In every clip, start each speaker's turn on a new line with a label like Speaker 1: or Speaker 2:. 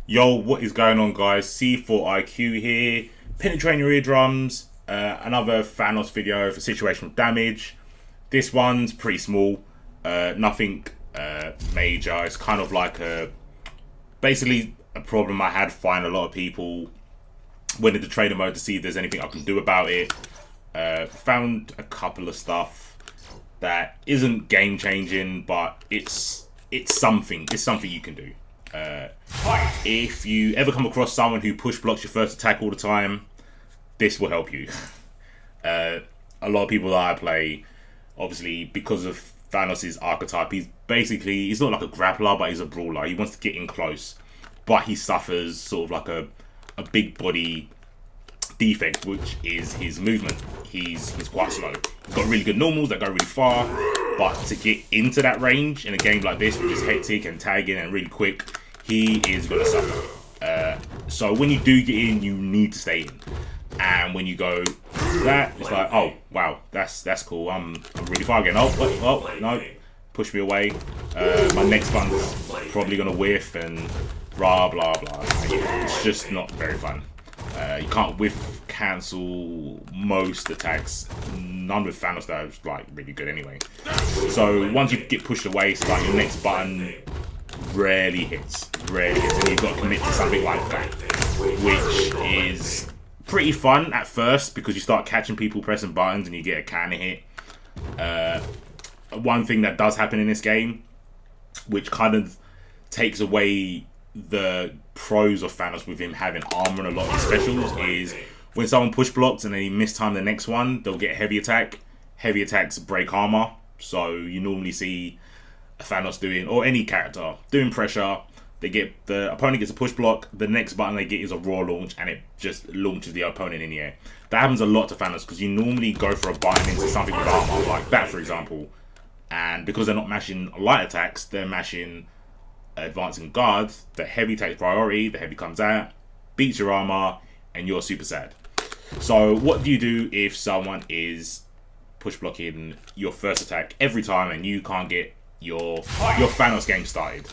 Speaker 1: Yo, what is going on, guys? C4IQ here, penetrating your eardrums. Another Thanos video for situational damage. This one's pretty small, nothing major. It's kind of like basically a problem I had finding a lot of people went into trader mode to see if there's anything I can do about it. Found a couple of stuff that isn't game changing, but it's something. It's something you can do. If you ever come across someone who push blocks your first attack all the time, this will help you. A lot of people that I play, obviously because of Thanos' archetype, he's not like a grappler, but he's a brawler. He wants to get in close, but he suffers sort of like a big body defect, which is his movement. He's quite slow. He's got really good normals that go really far, but to get into that range in a game like this, which is hectic and tagging and really quick, he is going to suffer. So when you do get in, you need to stay in. And when you go that, it's like, oh wow, that's cool. I'm really far again. Oh no, push me away. My next one's probably gonna whiff and blah blah blah. Yeah, it's just not very fun. You can't whiff cancel most attacks. None with Thanos though is like really good anyway. So once you get pushed away, it's like your next button rarely hits, and you've got to commit to something like that, which is pretty fun at first because you start catching people pressing buttons and you get a counter hit. One thing that does happen in this game, which kind of takes away the pros of Thanos with him having armor and a lot of his specials, is when someone push blocks and they mistime the next one, they'll get heavy attack. Heavy attacks break armor, so you normally see Thanos doing, or any character doing pressure. The opponent gets a push block, the next button they get is a raw launch, and it just launches the opponent in the air. That happens a lot to Thanos because you normally go for a button into something with armor, like that for example, and because they're not mashing light attacks, they're mashing advancing guards. The heavy takes priority, the heavy comes out, beats your armor, and you're super sad. So what do you do if someone is push blocking your first attack every time and you can't get your Thanos game started?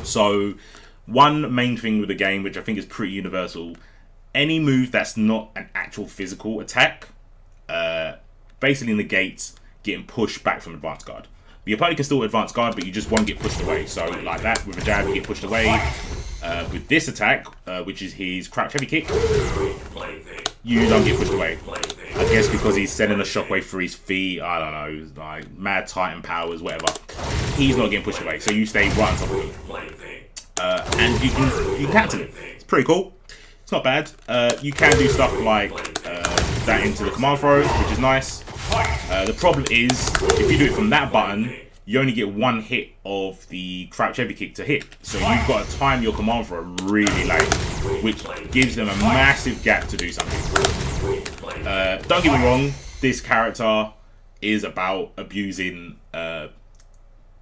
Speaker 1: So one main thing with the game, which I think is pretty universal, any move that's not an actual physical attack basically negates getting pushed back from advanced guard. The opponent can still advance guard, but you just won't get pushed away. So like that, with a jab you get pushed away. With this attack, which is his crouch heavy kick, you don't get pushed away. I guess because he's sending a shockwave through his feet, I don't know, like mad Titan powers, whatever. He's not getting pushed away, so you stay right on top of him. And you can cancel it. It's pretty cool. It's not bad. You can do stuff like that into the command throw, which is nice. The problem is, if you do it from that button, you only get one hit of the crouch heavy kick to hit. So you've got to time your command throw really late, which gives them a massive gap to do something. Don't get me wrong, this character is about abusing,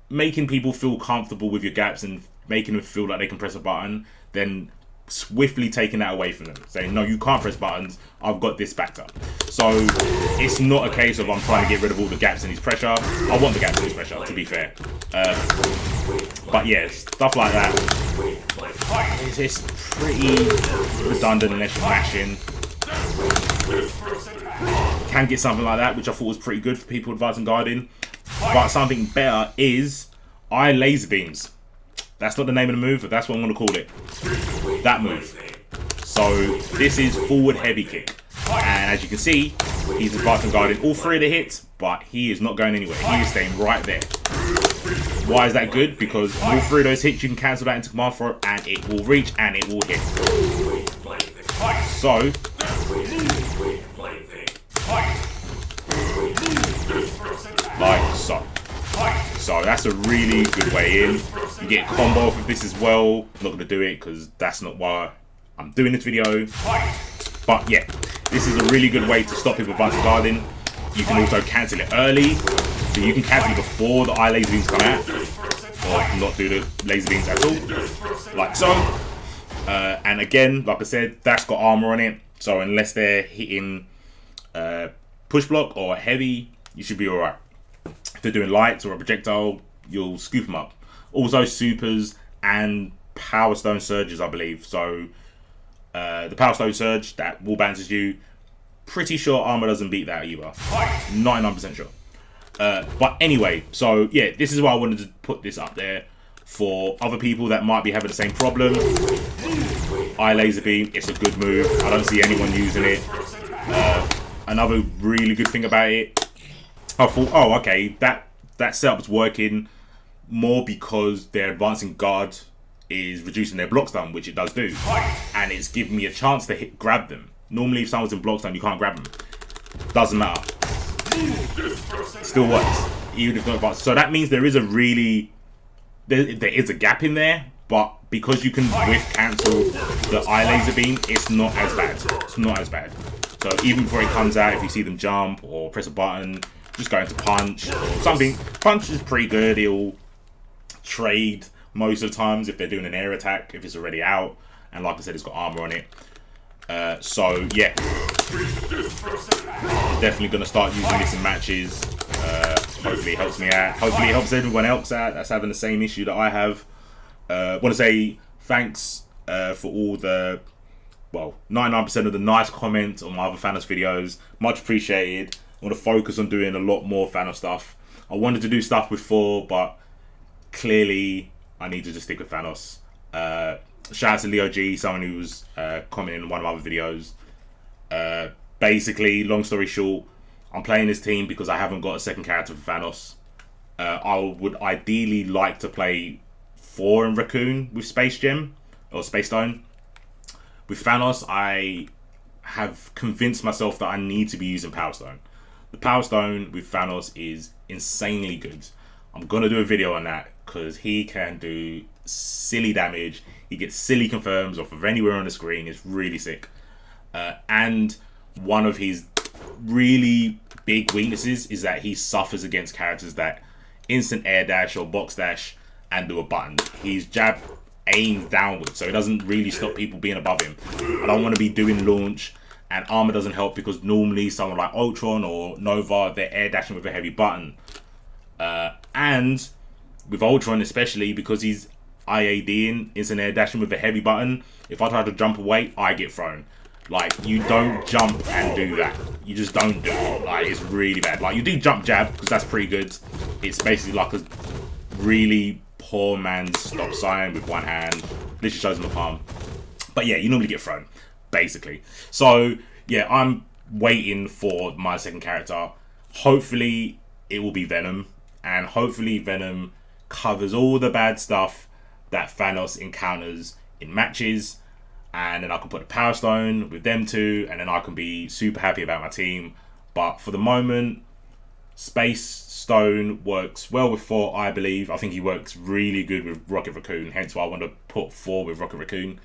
Speaker 1: making people feel comfortable with your gaps and making them feel like they can press a button, then swiftly taking that away from them, saying no, you can't press buttons, I've got this backed up. So it's not a case of I'm trying to get rid of all the gaps in his pressure. I want the gaps in his pressure, to be fair. But yeah, stuff like that, it's pretty redundant unless you're mashing. Can get something like that, which I thought was pretty good for people advancing guarding. But something better is eye laser beams. That's not the name of the move, but that's what I'm going to call it. That move. So this is forward heavy kick. And as you can see, he's advancing guarding all three of the hits, but he is not going anywhere. He is staying right there. Why is that good? Because all three of those hits, you can cancel that into command throw, and it will reach and it will hit. So like so. So that's a really good way in. You get combo with this as well. I'm not going to do it because that's not why I'm doing this video. But yeah, this is a really good way to stop people advancing guarding. You can also cancel it early. So you can cancel it before the eye laser beams come out. Or not do the laser beams at all. Like so. And again, like I said, that's got armor on it. So unless they're hitting push block or heavy, you should be alright. If they're doing lights or a projectile, you'll scoop them up. Also supers and Power Stone Surges, I believe. So the Power Stone Surge that wall bounces you. Pretty sure armor doesn't beat that either. 99% sure. But anyway, so yeah, this is why I wanted to put this up there for other people that might be having the same problem. Eye Laser Beam, it's a good move. I don't see anyone using it. Another really good thing about it, I thought, oh, okay, that setup's working more because their advancing guard is reducing their block stun, which it does do, and it's giving me a chance to grab them. Normally, if someone's in block stun, you can't grab them. Doesn't matter. It still works, even if not advanced. So that means there is a really, there is a gap in there, but because you can whiff cancel the Eye Laser Beam, it's not as bad. It's not as bad. So even before it comes out, if you see them jump or press a button, just go into punch or something. Punch is pretty good. It'll trade most of the times if they're doing an air attack, if it's already out. And like I said, it's got armor on it. So yeah, definitely going to start using this in matches. Hopefully it helps me out. Hopefully it helps everyone else out that's having the same issue that I have. Want to say thanks for all the, well, 99% of the nice comments on my other Thanos videos. Much appreciated. I want to focus on doing a lot more Thanos stuff. I wanted to do stuff before, but clearly I need to just stick with Thanos. Shout out to Leo G, someone who was commenting on one of my other videos. Basically, long story short, I'm playing this team because I haven't got a second character for Thanos. I would ideally like to play 4 in Raccoon with Space Gem or Space Stone. With Thanos, I have convinced myself that I need to be using Power Stone. The Power Stone with Thanos is insanely good. I'm going to do a video on that because he can do silly damage. He gets silly confirms off of anywhere on the screen. It's really sick. And one of his really big weaknesses is that he suffers against characters that instant air dash or box dash and do a button. His jab aims downwards, so it doesn't really stop people being above him. I don't want to be doing launch, and armor doesn't help because normally someone like Ultron or Nova, they're air dashing with a heavy button. And with Ultron especially, because he's IADing, instant air dashing with a heavy button, if I try to jump away, I get thrown. Like, you don't jump and do that. You just don't do it. Like, it's really bad. Like, you do jump jab, because that's pretty good. It's basically like a really poor man's stop sign with one hand. Literally shows him the palm. But yeah, you normally get thrown, basically. So, yeah, I'm waiting for my second character. Hopefully, it will be Venom. And hopefully, Venom covers all the bad stuff that Thanos encounters in matches. And then I can put a Power Stone with them two, and then I can be super happy about my team. But for the moment, Space Stone works well with 4, I believe. I think he works really good with Rocket Raccoon, hence why I want to put 4 with Rocket Raccoon.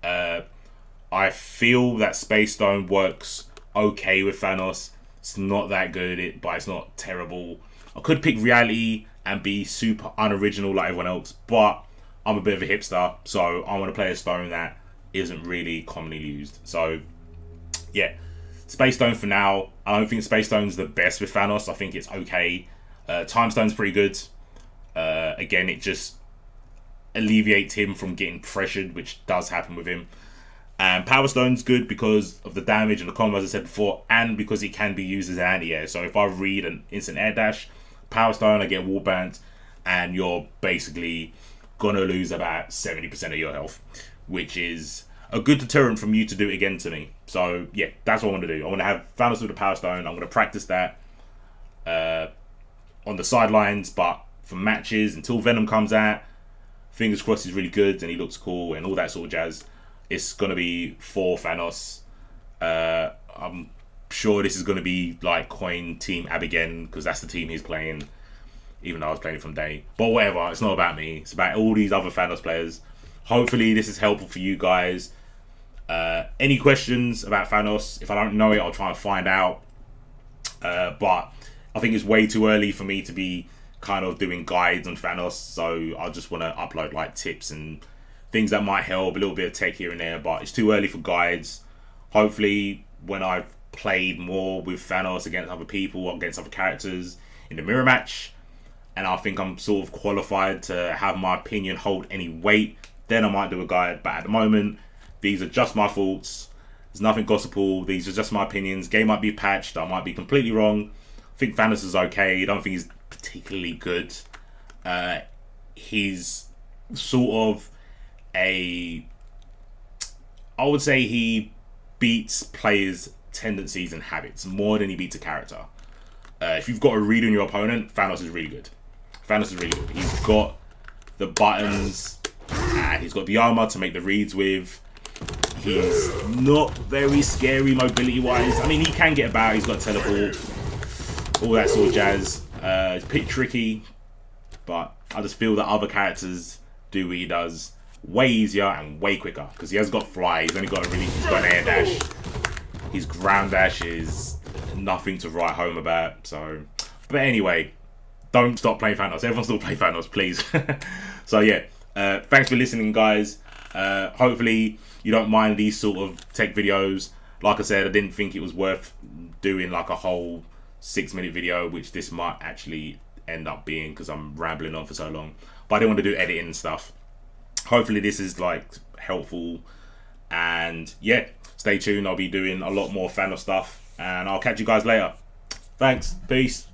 Speaker 1: I feel that Space Stone works okay with Thanos. It's not that good, but it's not terrible. I could pick Reality and be super unoriginal like everyone else, but I'm a bit of a hipster, so I want to play a Stone that isn't really commonly used. So yeah, Space Stone for now. I don't think Space Stone's the best with Thanos. I think it's okay. Time Stone's pretty good. Again, it just alleviates him from getting pressured, which does happen with him. And Power Stone's good because of the damage and the combo, as I said before, and because it can be used as an anti-air. So if I read an instant air dash, Power Stone, I get wall banned, and you're basically gonna lose about 70% of your health, which is a good deterrent from you to do it again to me. So yeah, that's what I want to do. I want to have Thanos with the Power Stone. I'm going to practice that on the sidelines, but for matches, until Venom comes out, fingers crossed he's really good and he looks cool and all that sort of jazz, it's going to be for Thanos. I'm sure this is going to be like Coin Team Ab again, because that's the team he's playing, even though I was playing it from day. But whatever, it's not about me. It's about all these other Thanos players. Hopefully this is helpful for you guys. Any questions about Thanos? If I don't know it, I'll try and find out. But I think it's way too early for me to be kind of doing guides on Thanos. So I just want to upload like tips and things that might help, a little bit of tech here and there. But it's too early for guides. Hopefully when I've played more with Thanos against other people, against other characters in the mirror match, and I think I'm sort of qualified to have my opinion hold any weight, then I might do a guide. But at the moment, these are just my thoughts. There's nothing gossipal. These are just my opinions. Game might be patched. I might be completely wrong. I think Thanos is okay. I don't think he's particularly good. He's sort of I would say he beats players' tendencies and habits more than he beats a character. If you've got a read on your opponent, Thanos is really good. Thanos is really good. He's got the buttons and he's got the armor to make the reads with. He's not very scary mobility wise. I mean, he can get about, he's got teleport, all that sort of jazz. It's a bit tricky, but I just feel that other characters do what he does way easier and way quicker, because he has got fly, he's only got he's got an air dash. His ground dash is nothing to write home about. So, but anyway, don't stop playing Thanos. Everyone still play Thanos, please. So yeah, thanks for listening, guys. Hopefully you don't mind these sort of tech videos. Like I said, I didn't think it was worth doing like a whole 6-minute video, which this might actually end up being because I'm rambling on for so long. But I didn't want to do editing and stuff. Hopefully this is like helpful, and yeah, stay tuned. I'll be doing a lot more Thanos stuff, and I'll catch you guys later. Thanks, peace.